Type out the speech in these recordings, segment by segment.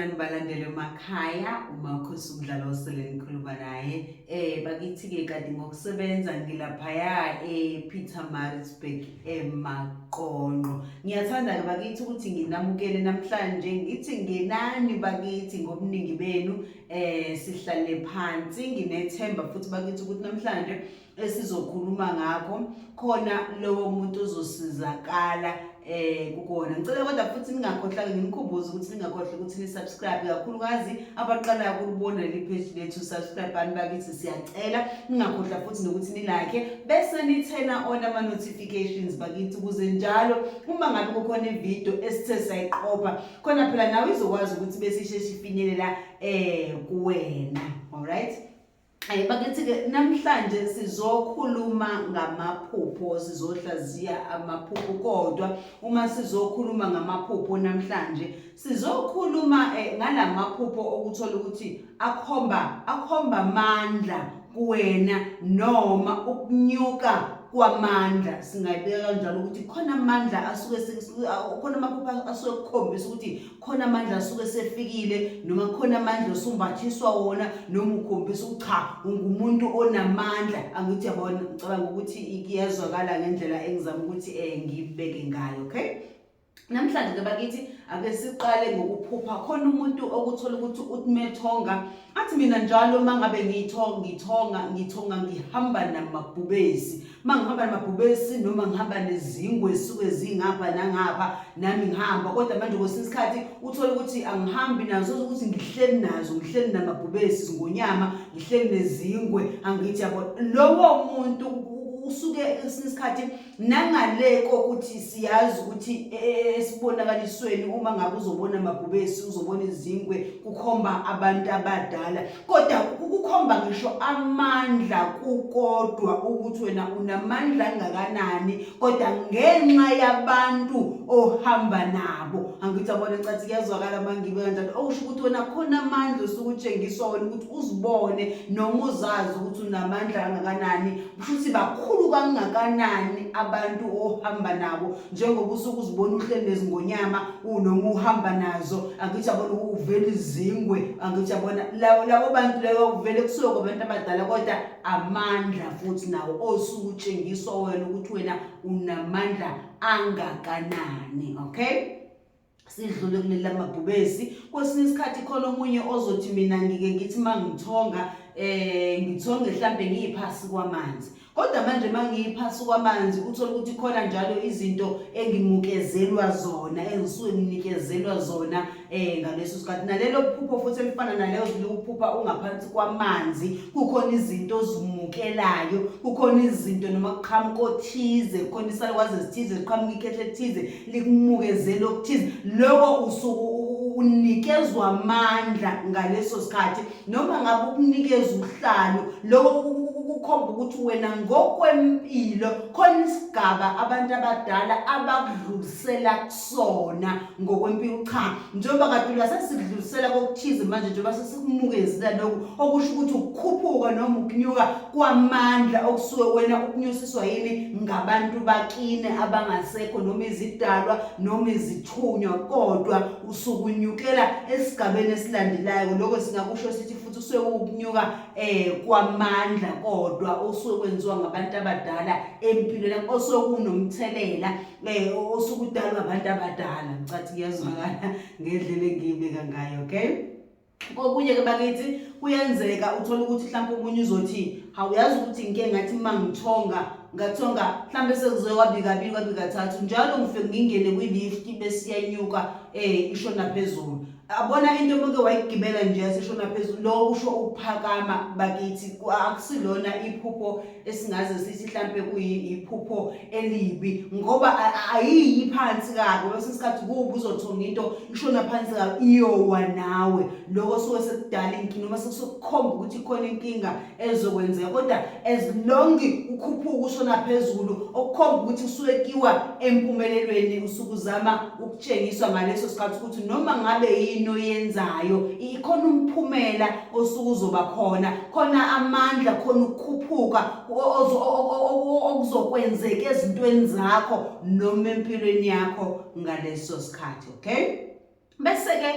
Sanibonani balandeli emakhaya, uMakhosi umdlalo osele nikhuluma naye. Bakithi-ke kade ngokusebenza ngilaphaya Pietermaritzburg eMaqonqo. Ngiyathanda-ke bakithi ukuthi nginamukele namhlanje ngithi ngenani bakithi ngobuningi benu sihlale phansi. Nginethemba futhi bakithi ukuthi namhlanje esizokhuluma ngakho khona lowo muntu ozosizakala kukona. Ngicela kodwa futhi ningakhohlwa nginikhumbuze ukuthi ningakhohlwa ukuthi ni-subscribe, kakhulukazi abaqalayo ukulibona leli page lethu. Subscribe bani bakithi, siyacela. Ningakhohlwa futhi nokuthi ni-like bese nithena on ama-notifications bakithi, ukuze njalo uma ngabe kukhona ivideo esithe sayiqopha khona phela nawe izokwazi ukuthi bese isheshe ifinyelela kuwena. Alright, bakithi-ke namhlanje sizokhuluma ngamaphupho, sizohlaziya amaphupho. Kodwa uma sizokhuluma ngamaphupho namhlanje sizokhuluma ngalamaphupho okuthola ukuthi akhomba amandla kuwena noma ukunyuka kwamandla. Singayibeka kanjalo ukuthi khona amandla asuke khona amaphupho asuke kukhombisa ukuthi khona amandla asuke sefikile, noma khona amandla osumbathiswa wona, noma ukhombisa ukuthi cha ungumuntu onamandla. Angithi yabona, ngicabanga ukuthi iyazwakala ngendlela engizama ukuthi ngibeke ngayo. Okay, namhlanje ke bakithi ake siqale ngokuphupha. Khona umuntu okuthola ukuthi uthimethonga athi mina njalo mangabe ngithonga ngihamba namabhubesi. Mangihamba namabhubesi noma ngihamba nezingwe esuke zingapha nangapha nami ngihamba, kodwa manje kwesinye isikhathi uthola ukuthi angihambi nazo, ukuthi ngihleli nazo, ngihleli namabhubesi izingonyama, ngihleli nezingwe. Angithi yabo lowo muntu usuke esinye isikhathi nangale kokuthi siyazi ukuthi esibonakalisweni uma ngabe uzobona amabhubesi, uzobona izingwe, kukhomba abantu abadala, kodwa kukhomba ngisho amandla kukodwa ukuthi wena unamandla angakanani, kodwa ngenxa yabantu ohamba nabo. Angithi yabona ncathi kuyazwakala mangibe kanjalo, okusho ukuthi wena khona amandla osukutshengiswa wena ukuthi uzibone noma uzazi ukuthi unamandla angakanani. Futhi bakhulu kangakanani abantu ohamba nabo, njengoba usuke uzibona uhleli nezingonyama noma uhamba nazo. Angithi yabona uvela izingwe, angithi yabona labo bantu leyo uvele kusuke kwabantu abadala, kodwa amandla futhi nawo osukutshengiswa wena ukuthi wena unamandla angakanani. Okay, sidlule kulela mabhubesi. Kwesinye isikhathi khona omunye ozothi mina ngike ngithi mangithonga ngithonge mhlambe ngiyiphasi kwamanzi, kodwa manje mangiyiphasi kwamanzi uthola ukuthi khona njalo izinto engimukezelwa zona, engisuke nginikezelwa zona ngaleso sikhathi. Nalelo phupho futhi elifana naleyo ziluphupha ungaphansi kwamanzi, kukhona izinto ozimukelayo, kukhona izinto noma kuqhamuka othize, kukhona isalukwazi ezithize, ziqhamuka ikhehle ethize likumukezela okuthize. Lokho usuku unikezwa amandla ngaleso sikhathi, noma ngabe ukunikeza uhlalo. Lokho kukhomba ukuthi wena ngokwempilo khona isigaba abantu abadala abakudlulisela kusona ngokwempilo. Cha, njengoba kade sesikudlulisela kokuthize manje, njengoba sesikumukezela lokho, okusho ukuthi ukukhuphuka noma ukunyuka kwamandla okusuke wena ukunyusiswa yini ngabantu bakine abangasekho, noma izidalwa noma izithunywa, kodwa usukunyukela esigabeni esilandelayo. Lokho singakusho sithi futhi usuke ukunyuka kwamandla, kodwa osuke kwenziwa ngabantu abadala empilweni, osuke kunomthelela osukudalwa abantu abadala. Ngicathi kuyazwakala ngendlela engiyibeka ngayo. Okay, okunye ke bakithi kuyenzeka uthola ukuthi mhlawumbe umunye uzothi awuyazi ukuthi ngike ngathi mangithonga mhlawumbe sekuzoya kwabili kathathu njalo ngifike ngingene kwi-lift bese iyanyuka ishona phezulu. Abona into omuke wayigibela nje yasishona phezulu, lo usho ukuphakama bakithi. Akusilona iphupho esingaze sithi mhlambe kuyiphupho elibi, ngoba ayiyi phansi kabi. Bese isikhathi kuba uzothonga into ishona phansi kabi iyowa nawe. Lokho suke sekudala inkinga noma sekukhomba ukuthi khona inkinga ezokwenzeka, kodwa as long ukhuphuka ushona phezulu okukhomba ukuthi usuke kiwa empumelelweni, usuke uzama ukutshengiswa ngaleso sikhathi ukuthi noma ngabe into yenzayo ikhona umphumela osuke uzoba khona amandla, khona ukukhuphuka okuzokwenzeka ezintweni zakho noma empilweni yakho ngaleso sikhathi. Okay, bese ke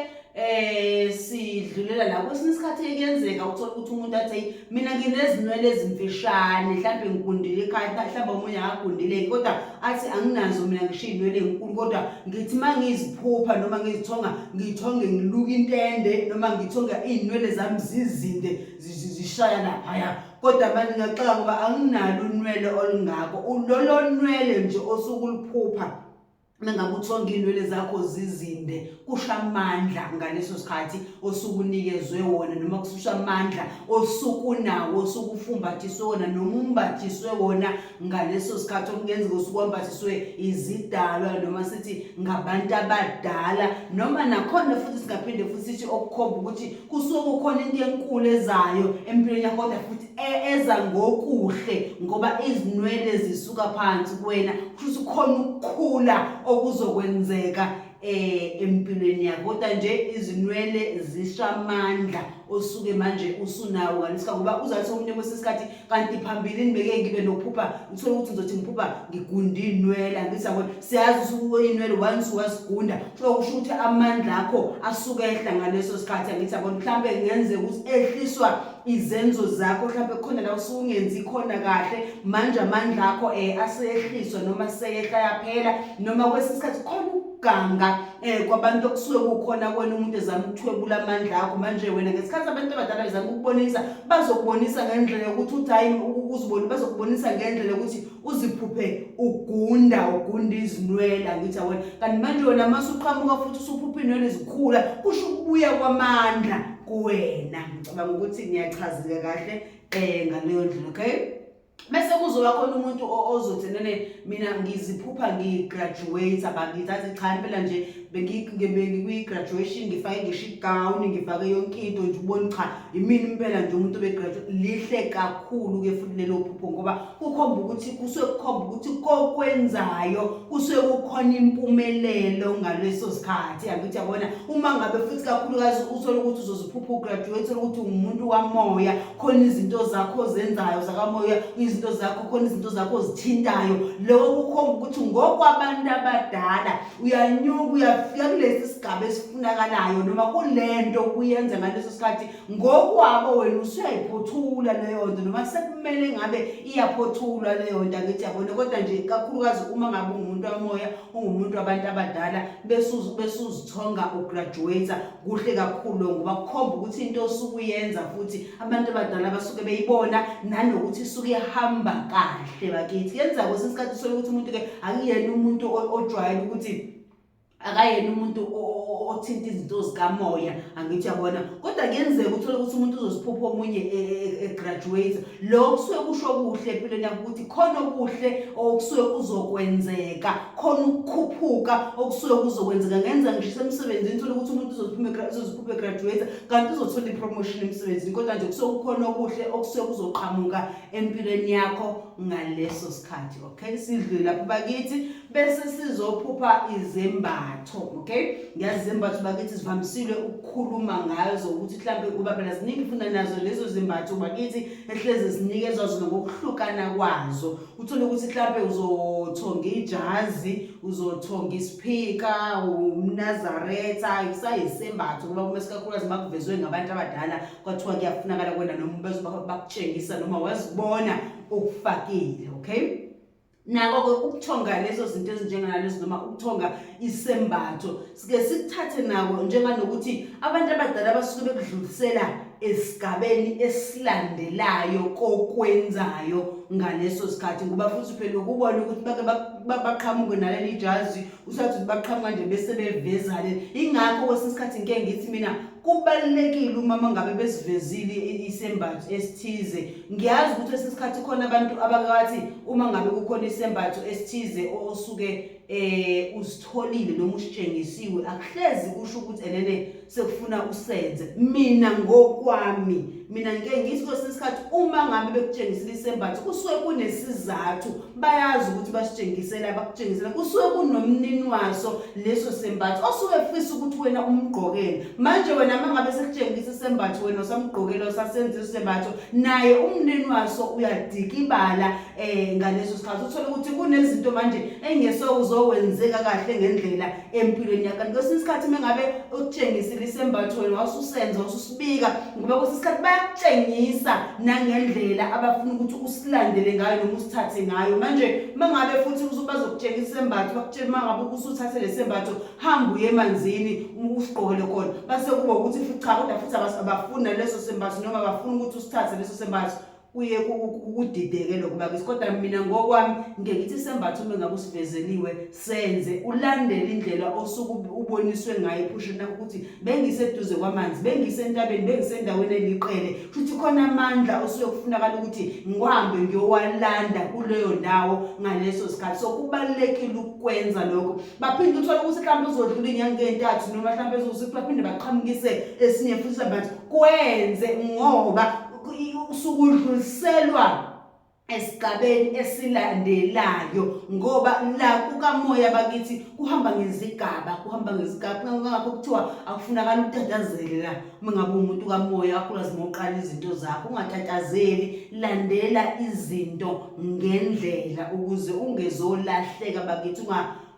sidlulela la kwesinye isikhathi kuyenzeka uthola ukuthi umuntu athi mina nginezinwele ezimfishane mhlambe ngigundile ekhaya mhlawumbe omunye akagundile kodwa athi anginazo mina ngisho inwele enkulu kodwa ngithi mangiziphupha noma ngizithonga ngithonge ngiluka intende noma ngithonga inwele zami zizinde zishaya lapha kodwa manje ngiyaxoxa ngoba anginalo unwele olungako lolo nwele nje osukuliphupha mengabe uthonga inwele zakho zizinde kusha amandla ngaleso sikhathi osukunikezwe wona noma kususha amandla osukunawo osukufumbathiswe wona noma umbathiswe wona ngaleso sikhathi okungenzeka usukwambathiswe izidalwa noma sithi ngabantu abadala noma nakhona futhi singaphinde futhi sithi okukhomba ukuthi kusuke kukhona into enkulu ezayo empilweni yakho kodwa futhi eza ngokuhle ngoba izinwele zisuka phansi kuwena kusho khona ukukhula okuzokwenzeka empilweni yakho kodwa nje izinwele zisha amandla osuke manje usunawo ngalesika ngoba uzathi umuntu kwesikhathi kanti phambilini beke ngibe nokuphupha uthola ukuthi ngizothi ngiphupha ngigunda inwele ngithi yabo siyazi inwele once wasigunda kusho ukuthi amandla akho asuke ehla ngaleso sikhathi ngithi yabo mhlambe ngenzeka ukuthi ehliswa izenzo zakho mhlambe khona la usungenzi khona kahle manje amandla akho asehliswa noma seyehla yaphela noma kwesikhathi khona ukuganga kwabantu okusuke kukhona kwena umuntu ezamthwebula amandla akho manje wena ngesikhathi abantu abadala bezama ukubonisa bazokubonisa ngendlela yokuthi uthi hayi uzibone bazokubonisa ngendlela ukuthi uziphuphe ugunda izinwele ngithi wena kanti manje wena masuqhamuka futhi usuphupha inwele ezikhula kusho ukubuya kwamandla kuwena ngicabanga ukuthi ngiyachazeka kahle ngaleyo ndlela okay bese kuzoba khona umuntu ozothi mina ngiziphupha ngigraduate abangithathi cha impela nje bengi-graduation ngifake ngisho igown ngifake yonke into nje ubone cha imini impela nje umuntu obegraduate lihle kakhulu-ke futhi lelo phupho ngoba kukhomba ukuthi kusuke kukhomba ukuthi kokwenzayo kusuke kukhona impumelelo ngaleso sikhathi angithi yabona uma ngabe futhi kakhulukazi uthola ukuthi uzoziphupha ugraduate uthola ukuthi umuntu wamoya khona izinto zakho zenzayo zakamoya izinto zakho khona izinto zakho ozithintayo lokho kukhomba ukuthi ngokwabantu abadala uyanyuka uyafika kulesi sigaba esifunakalayo noma kulento kuyenza ngaleso sikhathi ngokwabo wena usuyayiphothula leyo nto noma sekumele ngabe iyaphothulwa leyo nto angithi yabona kodwa nje kakhulukazi uma ngabe umuntu wamoya ungumuntu wabantu abadala besuzithonga ugraduate kuhle kakhulu ngoba kukhomba ukuthi into osukuyenza futhi abantu abadala basuke beyibona nanokuthi isuke ihamba kahle bakithi yenza kwesinye isikhathi solo ukuthi umuntu ke akuyena umuntu ojwayele ukuthi akayena umuntu othinta izinto zikamoya angithi yabona kodwa kuyenzeka uthole ukuthi umuntu uzoziphupha omunye graduate lo kusuke kusho kuhle empilweni yakho ukuthi khona okuhle okusuke kuzokwenzeka khona ukukhuphuka okusuke kuzokwenzeka ngenza ngisho emsebenzini uthole ukuthi umuntu uzoziphupha graduate kanti uzothola ipromotion emsebenzini kodwa nje kusuke kukhona okuhle okusuke kuzoqhamuka empilweni yakho ngaleso sikhathi okay sidlule lapho bakithi bese sizophupha izembatho okay ngiyazi izembatho bakithi sivamisile ukukhuluma ngazo ukuthi mhlambe kuba phela ziningi funa nazo lezo zembatho bakithi ehleze sinikezwa zona ngokuhlukana kwazo uthole ukuthi mhlambe uzothonga ijazi uzothonga ispeaker umnazaretha isayisembatho ngoba uma sikakhulukazi makuvezwe ngabantu abadala kwathiwa kuyafunakala kwena noma bakutshengisa noma wazibona ukufakile okay nako ukuthonga lezo zinto ezinjengalezo noma ukuthonga isembatho sike sikuthathe nako njenganokuthi abantu abadala basuke bekudlulisela esigabeni esilandelayo kokwenzayo ngaleso sikhathi ngoba futhi phela ukubona ukuthi bake baqhamuke naleli ijazi usathi baqhamuka nje bese bevezale ingakho kwesikhathi ngeke ngithi mina kubalekile uma ngabe besivezile isembatho esithize ngiyazi ukuthi lesikhathi khona abantu abakathi uma ngabe kukhona isembatho esithize osuke usitholile noma usitshengisiwe akuhlezi kusho ukuthi enene sekufuna usenze mina ngokwami mina ngeke ngithi kwesinye isikhathi uma ngabe bekutshengisile isembatho kusuke kunesizathu bayazi ukuthi basitshengisela bakutshengisela kusuke kunomnini waso leso sembatho osuke efisa ukuthi wena umgqokele manje wena mangabe sekutshengisa isembatho wena usamgqokela usasenza isembatho naye umnini waso uyadikibala ngaleso sikhathi uthola ukuthi kunezinto manje engese uzowenzeka kahle ngendlela empilweni yakho kwesinye isikhathi mengabe ukutshengisile isembatho wena wasusenza ususibika ngoba kwesinye isikhathi bayakutshengisa nangendlela abafuna ukuthi usilandele ngayo noma usithathe ngayo manje mangabe futhi bazokutshengisa isembatho bakutshela mangabe usuthathe lesembatho hamba uye emanzini usigqokele khona base kuba ukuthi cha kodwa futhi abafuna leso sembatho noma bafuna ukuthi usithathe leso sembatho kuye kudideke lokho bakithi kodwa mina ngokwami ngeke ngithi isembatho uma ngabe usivezeliwe senze ulandele indlela osuku uboniswe ngayo ephusheni nakho ukuthi bengiseduze kwamanzi bengisentabeni bengisendaweni eliqele futhi khona amandla osuke kufunakala ukuthi ngihambe ngiyowalanda kuleyo ndawo ngaleso sikhathi so kubalekile ukwenza lokho baphinde uthola ukuthi mhlawumbe uzodlula inyanga entathu noma mhlawumbe uzokuthi baphinde baqhamukise esinye futhi isembatho kwenze ngoba usukudluliselwa esigabeni esilandelayo ngoba la kukamoya bakithi kuhamba ngezigaba ngakho kuthiwa akufunakala ukutatazela la mengabe umuntu kamoya akulazi moqala izinto zakho ungatatazeli landela izinto ngendlela ukuze ungezolahleka bakithi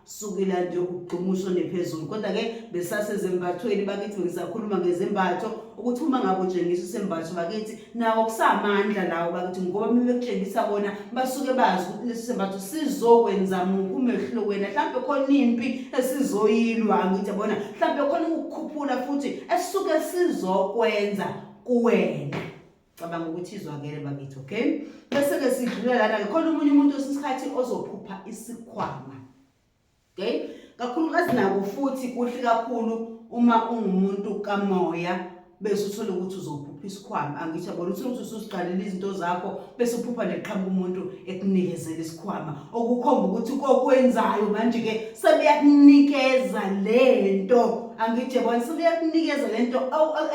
sukela nje ugqumusho nephezulu kodwa ke besasezembathweni bakithi ngisakhuluma ngezembatho ukuthi uma ngabe utshengisa isembatho bakithi nawo kusamandla lawo bakithi ngoba bekutshengisa bona basuke bazi ukuthi lesi sembatho sizokwenza umehluko wena mhlawumbe khona impi esizoyilwa ngithi yabona mhlawumbe khona ukukhuphula futhi esisuke sizokwenza kuwena cabanga ukuthi izwakele bakithi okay bese ke sidlulela lana khona umunye umuntu osesikhathi ozophupha isikhwama okay kakhulukazi nako futhi kuhle kakhulu uma ungumuntu kamoya bese uthola ukuthi uzophupha isikhwama angithi yabona ukuthi ususiqalela izinto zakho bese uphupha neqhamuka umuntu ekunikezela isikhwama okukhomba ukuthi kokwenzayo manje ke sebeyakunikeza lento angithi yabona sebeyakunikeza lento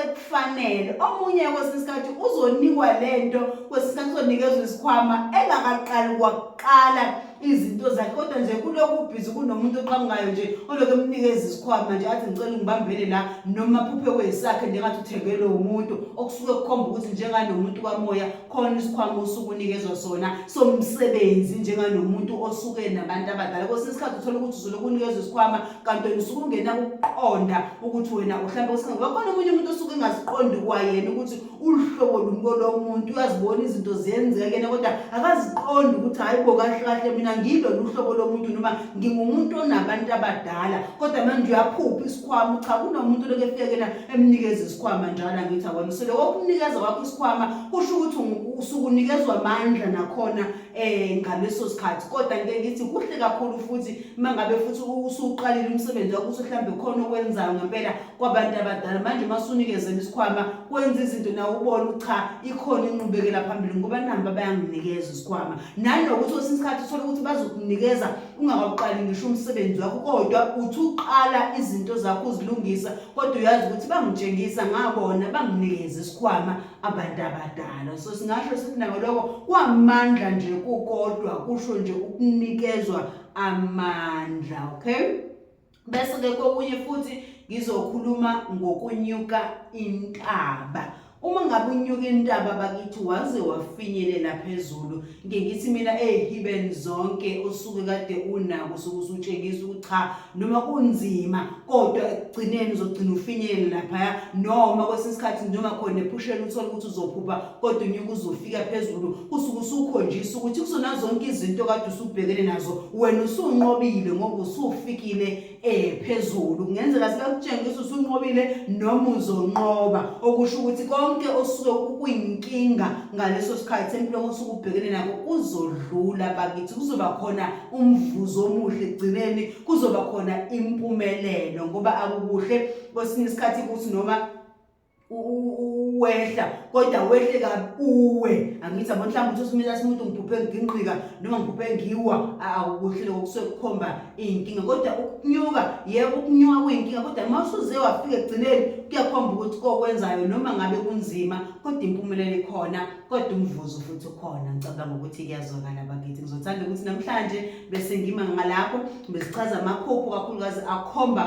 ekufanele omunye kwesikhathi uzonikwa lento kwesikhathi uzonikezwa isikhwama engakaqali kwaqala izinto zakhe kodwa nje kuloko ubhizi kunomuntu oqhamukayo nje oloke emnikeza isikhwama nje athi ngicela ungibambele la noma phuphe kwesakhe njengathi uthengelwe umuntu okusuke kukhomba ukuthi njenganomuntu kamoya khona isikhwama osuku unikezwa sona somsebenzi njenganomuntu osuke nabantu abadala kwesinye isikhathi uthola ukuthi uzoloku unikezwa isikhwama kanti usuke ungena ukuqonda ukuthi wena mhlawumbe usikhathi bakhona umunye umuntu osuke engaziqondi kwayena ukuthi uhlobo lumko lomuntu uyazibona izinto ziyenzeka yena kodwa akaziqondi ukuthi hayibo kahle kahle mina ngilo uhlobo lomuntu noma ngingumuntu onabantu abadala kodwa manje uyaphupha isikhwama cha kunomuntu lokefekela emnikeza isikhwama njalo ngithi abona so lokho kumnikeza wakho isikhwama kusho ukuthi usukunikezwa amandla nakhona ngaleso sikhathi kodwa ngeke ngithi kuhle kakhulu futhi mangabe futhi usuqalile umsebenzi wakho mhlawumbe khona okwenzayo ngempela kwabantu abadala manje masunikezela isikhwama kwenza izinto nawe ubona cha ikhona inqubekela phambili ngoba namba bayanginikeza isikhwama nanokuthi osinsikhathi uthola ukuthi bazokunikeza ungakaqali ngisho umsebenzi wakho kodwa uthi uqala izinto zakho uzilungisa kodwa uyazi ukuthi bangitshengisa ngabona banginikeza isikhwama abantu abadala so singasho sithi naloko kwamandla nje kukodwa kusho nje ukunikezwa amandla okay bese ke kokunye futhi ngizokhuluma ngokunyuka intaba uma ngabe unyuka intaba bakithi waze wafinyelela phezulu ngithi mina hibeni zonke osuke kade unako sokutshengisa ukuthi cha noma kunzima kodwa ekugcineni uzogcina ufinyelela lapha noma kwesikhathi noma khona ephushela uthola ukuthi uzophupha kodwa unyuka uzofika phezulu usuke usukhonjisa ukuthi kusona zonke izinto kade usubhekene nazo wena usunqobile ngoba usufikile phezulu kungenzeka sibakutshengisa usunqobile noma uzonqoba okusho ukuthi konke osuke kuyinkinga ngaleso sikhathi empilweni osuke ubhekene nako kuzodlula bakithi kuzoba khona umvuzo omuhle egcineni kuzoba khona impumelelo ngoba akukuhle kwesinye isikhathi ukuthi noma wehla kodwa wehle kabi uwe angithi yabo mhlawumbe uthi mina simuntu ngiphuphe nginqika noma ngiphuphe ngiwa akuhle lokho kusuke kukhomba inkinga kodwa ukunyuka yebo ukunyuka kuyinkinga kodwa mawusuze wafika egcineni kuyakhomba ukuthi kokwenzayo noma ngabe kunzima kodwa impumelelo ikhona kodwa umvuzo futhi ukhona ngicabanga ukuthi kuyazwakala bakithi ngizothanda ukuthi namhlanje bese ngima ngalapho besichaza amakhopho kakhulukazi akhomba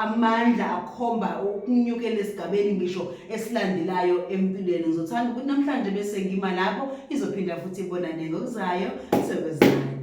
amandla akhomba ukunyukela esigabeni ngisho esilandelayo empilweni ngizothanda ukuthi namhlanje bese ngima lapho izophinda futhi ibonane ngokuzayo sekwezani